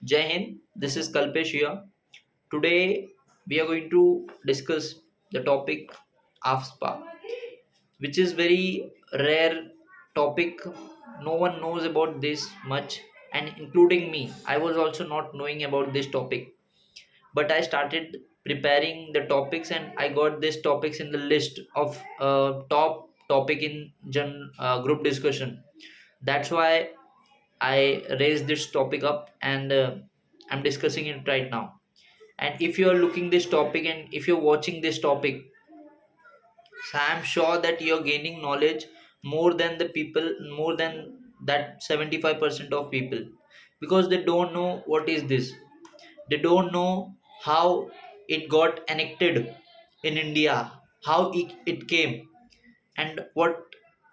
Jai Hind, this is Kalpesh here. Today we are going to discuss the topic AFSPA, which is very rare topic. No one knows about this much, and including me, I was also not knowing about this topic. But I started preparing the topics, and I got this topics in the list of top topic in group discussion. That's why I raised this topic up and I'm discussing it right now. And if you're looking this topic and if you're watching this topic, so I'm sure that you're gaining knowledge more than the people, more than that 75% of people, because they don't know what is this. They don't know how it got enacted in India, how it came, and what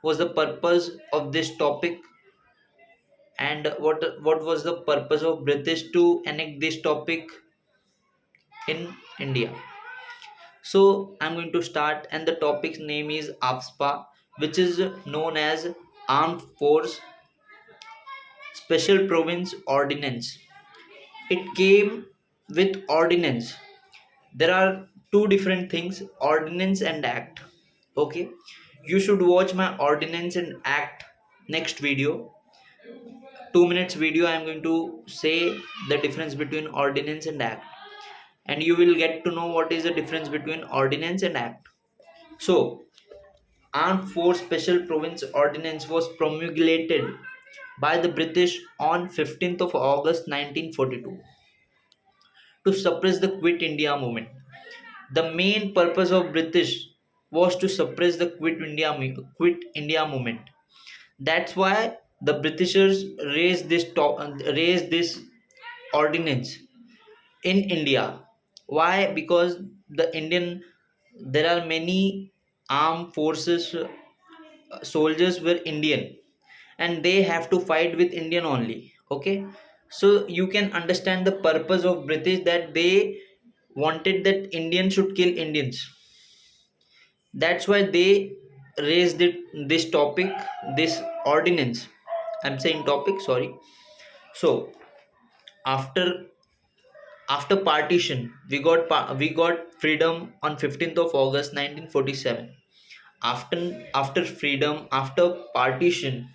was the purpose of this topic, and what was the purpose of British to enact this topic in India. So I'm going to start, and the topic's name is AFSPA, which is known as Armed Force Special Province Ordinance. It came with ordinance. There are two different things: ordinance and act. Okay, you should watch my ordinance and act next video. 2 minutes video. I am going to say the difference between ordinance and act, and you will get to know what is the difference between ordinance and act. So Armed Force Special Province Ordinance was promulgated by the British on 15th of August 1942 to suppress the Quit India movement. The main purpose of British was to suppress the Quit India movement. That's why the Britishers raised this ordinance in India. Why? Because the Indian there are many armed forces, soldiers were Indian, and they have to fight with Indian only. Okay, so you can understand the purpose of British, that they wanted that Indians should kill Indians. That's why they raised this topic, this ordinance. I'm saying topic, sorry. So after after partition, we got freedom on 15th of August 1947. After freedom, after partition,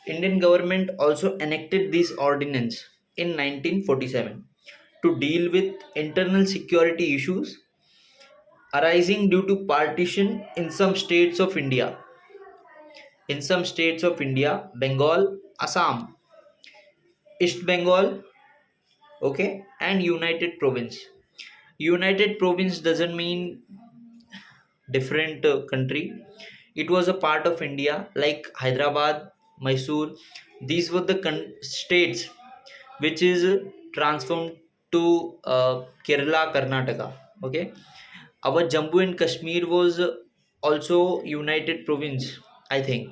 Indian government also enacted this ordinance in 1947 to deal with internal security issues arising due to partition in some states of India. In some states of India, Bengal, Assam, East Bengal, okay, and United Province. United Province doesn't mean different country. It was a part of India, like Hyderabad, Mysore. These were the states which is transformed to Kerala, Karnataka. Okay, our Jammu and Kashmir was also United Province, I think.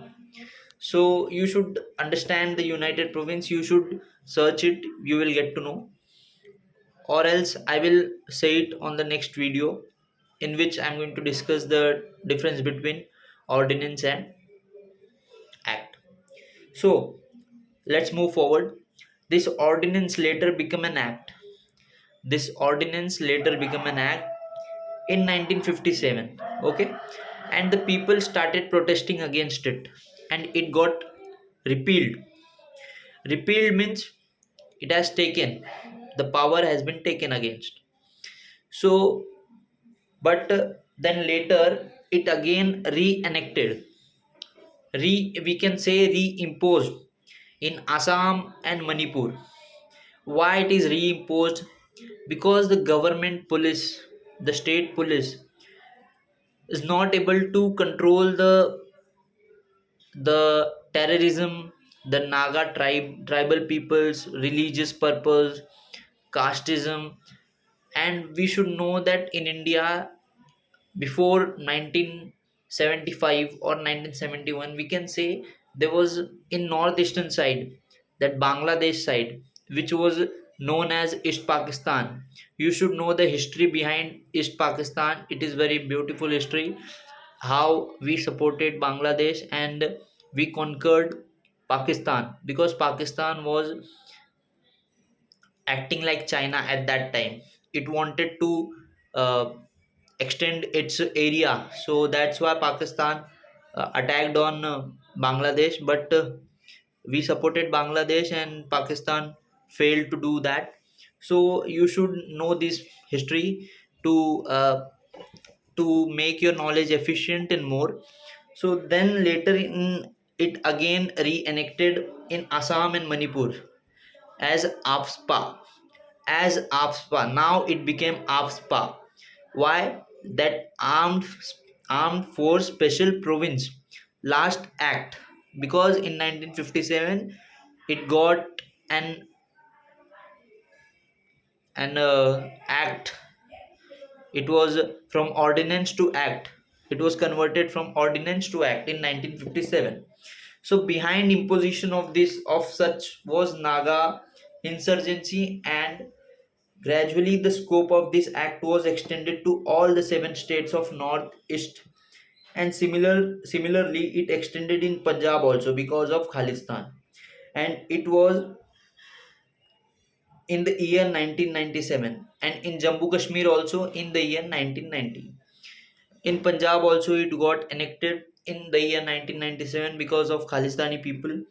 So you should understand the United Province. You should search it, you will get to know, or else I will say it on the next video, in which I'm going to discuss the difference between ordinance and act. So let's move forward. This ordinance later became an act. This ordinance later became an act in 1957. Okay, and the people started protesting against it, and it got repealed. Repealed means it has taken, the power has been taken against. So but then later it again re-enacted, we can say reimposed in Assam and Manipur. Why it is reimposed? Because the government police, the state police, is not able to control the terrorism, the Naga tribal peoples, religious purpose, casteism. And we should know that in India, before 1975 or 1971, we can say there was in northeastern side, that Bangladesh side, which was known as East Pakistan. You should know the history behind East Pakistan. It is very beautiful history, how we supported Bangladesh and we conquered Pakistan, because Pakistan was acting like China at that time. It wanted to uh, extend its area, so that's why Pakistan attacked on Bangladesh. But we supported Bangladesh and Pakistan failed to do that. So you should know this history to make your knowledge efficient and more. So then later in it again re-enacted in Assam and Manipur as AFSPA. As AFSPA, now it became AFSPA. Why? That armed force special province last act, because in 1957 it got an act. It was from ordinance to act. It was converted from ordinance to act in 1957. So behind imposition of this of such was Naga insurgency, and gradually the scope of this act was extended to all the seven states of northeast, and similarly it extended in Punjab also because of Khalistan, and it was in the year 1997, and in Jammu Kashmir also in the year 1990. In Punjab also it got enacted in the year 1997 because of Khalistani people,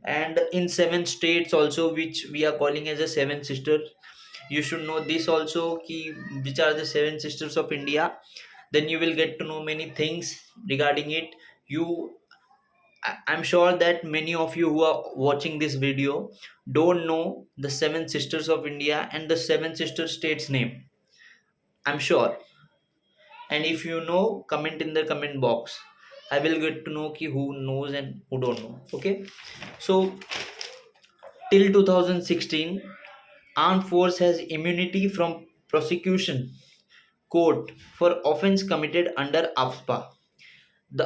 and in seven states also, which we are calling as a seven sisters. You should know this also, ki which are the seven sisters of India. Then you will get to know many things regarding it. You I'm sure that many of you who are watching this video don't know the seven sisters of India and the seven sister states name. I'm sure. And if you know, comment in the comment box. I will get to know ki who knows and who don't know. Okay. So till 2016, armed force has immunity from prosecution court for offense committed under AFSPA. The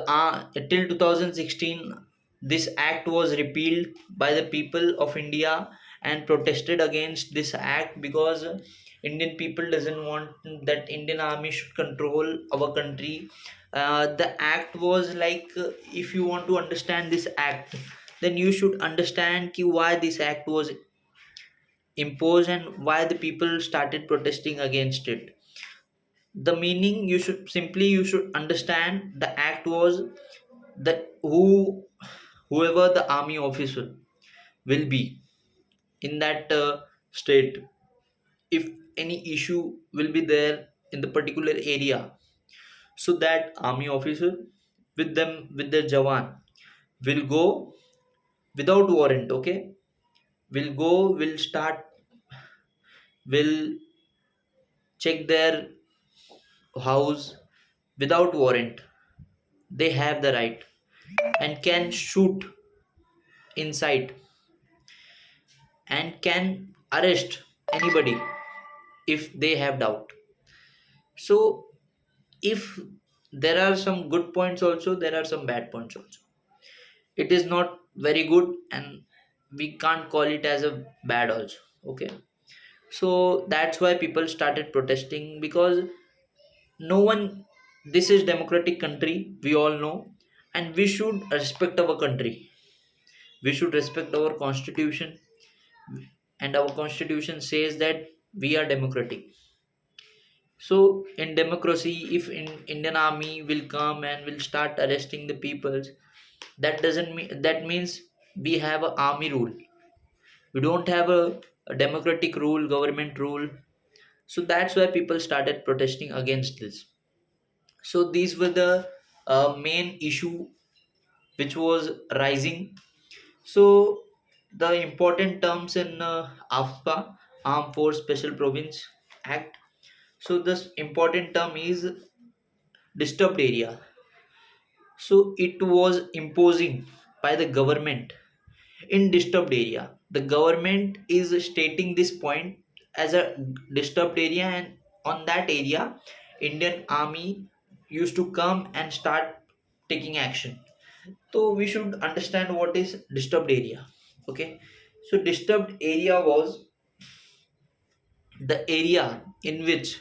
till 2016, this act was repealed by the people of India and protested against this act because Indian people doesn't want that Indian army should control our country. The act was like, if you want to understand this act, then you should understand ki why this act was imposed and why the people started protesting against it. The meaning, you should understand the act was that whoever the army officer will be in that state, if any issue will be there in the particular area, so that army officer with them, with their jawan, will go without warrant. Okay, will go, will start, will check their house without warrant. They have the right and can shoot inside and can arrest anybody if they have doubt. So if there are some good points also, there are some bad points also. It is not very good and we can't call it as a bad also. Okay, so that's why people started protesting, because no one, this is democratic country, we all know, and we should respect our country. We should respect our constitution, and our constitution says that we are democratic. So in democracy, if in Indian army will come and will start arresting the peoples, that doesn't mean, that means we have a army rule. We don't have a democratic rule, government rule. So that's why people started protesting against this. So these were the main issue which was rising. So the important terms in AFSPA, Armed Force Special Province Act. So this important term is disturbed area. So it was imposing by the government in disturbed area. The government is stating this point as a disturbed area, and on that area, Indian army used to come and start taking action. So we should understand what is disturbed area. Okay, so disturbed area was the area in which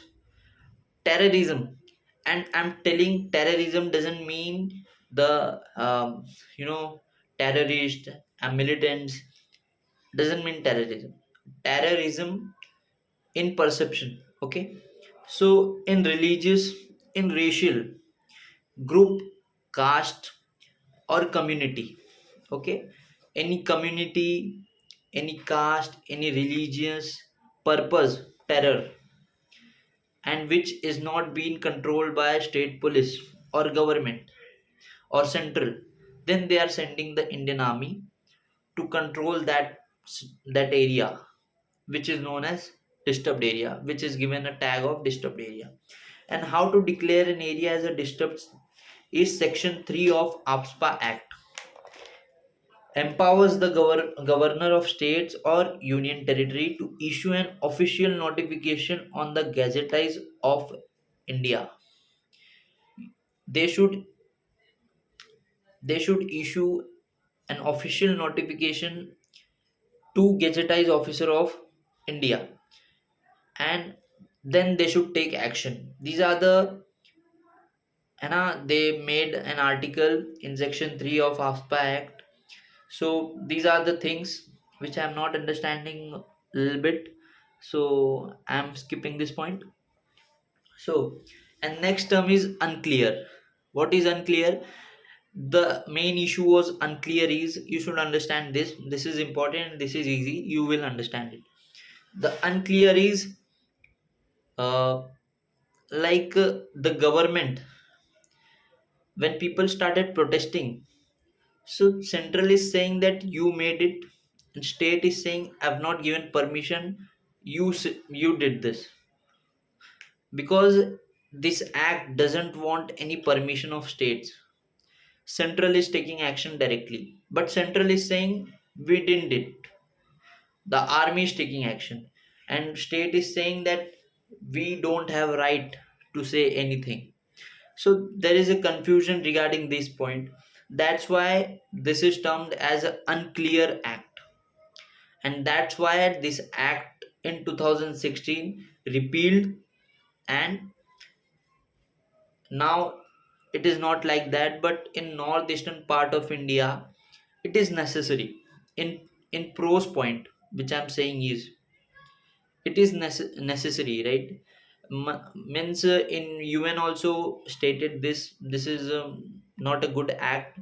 terrorism, and I'm telling terrorism doesn't mean the you know terrorist and militants, doesn't mean terrorism. Terrorism in perception. Okay, so in religious, in racial group, caste, or community. Okay, any community, any caste, any religious purpose terror, and which is not being controlled by state police or government or central, then they are sending the Indian army to control that area, which is known as disturbed area, which is given a tag of disturbed area. And how to declare an area as a disturbed is section 3 of AFSPA Act. Empowers the governor of states or union territory to issue an official notification on the gazettees of India. They should they should issue an official notification to gazettees officer of India, and then they should take action. These are the, they made an article in section 3 of AFSPA Act. So these are the things which I'm not understanding a little bit, so I'm skipping this point. So, and next term is unclear. What is unclear? The main issue was unclear is, you should understand this. This is important. This is easy. You will understand it. The unclear is uh, the government, when people started protesting. So central is saying that you made it, and state is saying I've not given permission. You did this, because this act doesn't want any permission of states. Central is taking action directly, but central is saying we didn't it. The army is taking action, and state is saying that we don't have right to say anything. So there is a confusion regarding this point. That's why this is termed as an unclear act, and that's why this act in 2016 repealed. And now it is not like that, but in northeastern part of India it is necessary. In pros point which I'm saying is, it is necessary, right? Means in UN also stated this is not a good act,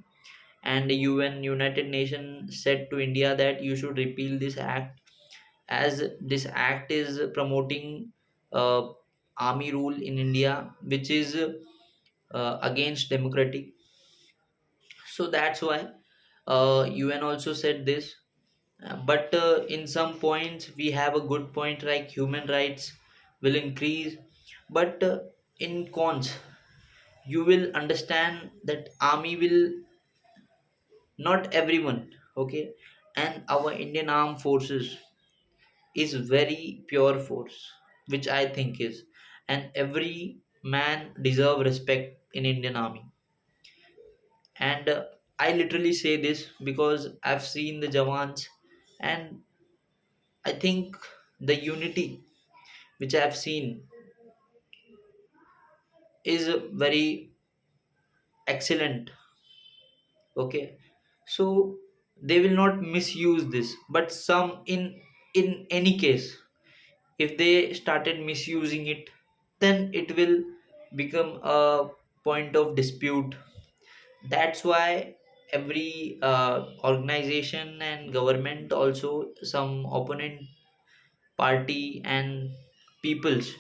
and the UN, United Nations, said to India that you should repeal this act, as this act is promoting uh, army rule in India, which is against democratic. So that's why UN also said this. But in some points we have a good point, like human rights will increase. But in cons, you will understand that army will, not everyone, okay, and our Indian armed forces is very pure force, which I think is, and every man deserve respect in Indian army. And I literally say this because I've seen the jawans, and I think the unity which I've seen is very excellent. Okay, so they will not misuse this, but some, in any case, if they started misusing it, then it will become a point of dispute. That's why every organization and government, also some opponent party, and peoples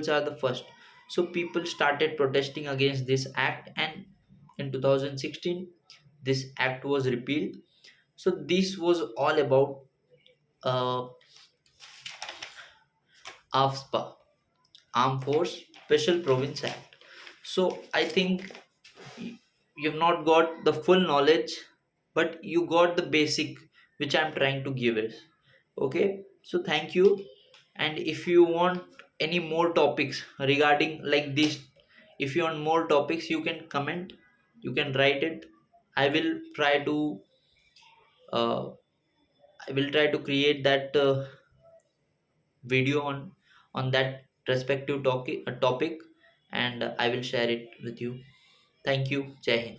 are the first. So people started protesting against this act, and in 2016 this act was repealed. So this was all about uh, AFSPA, Armed Force Special Province Act. So I think you've not got the full knowledge, but you got the basic which I'm trying to give is. Okay, so thank you. And if you want any more topics regarding like this, if you want more topics, you can comment, you can write it. I will try to uh, I will try to create that video on that respective topic, and I will share it with you. Thank you. Jai Hind.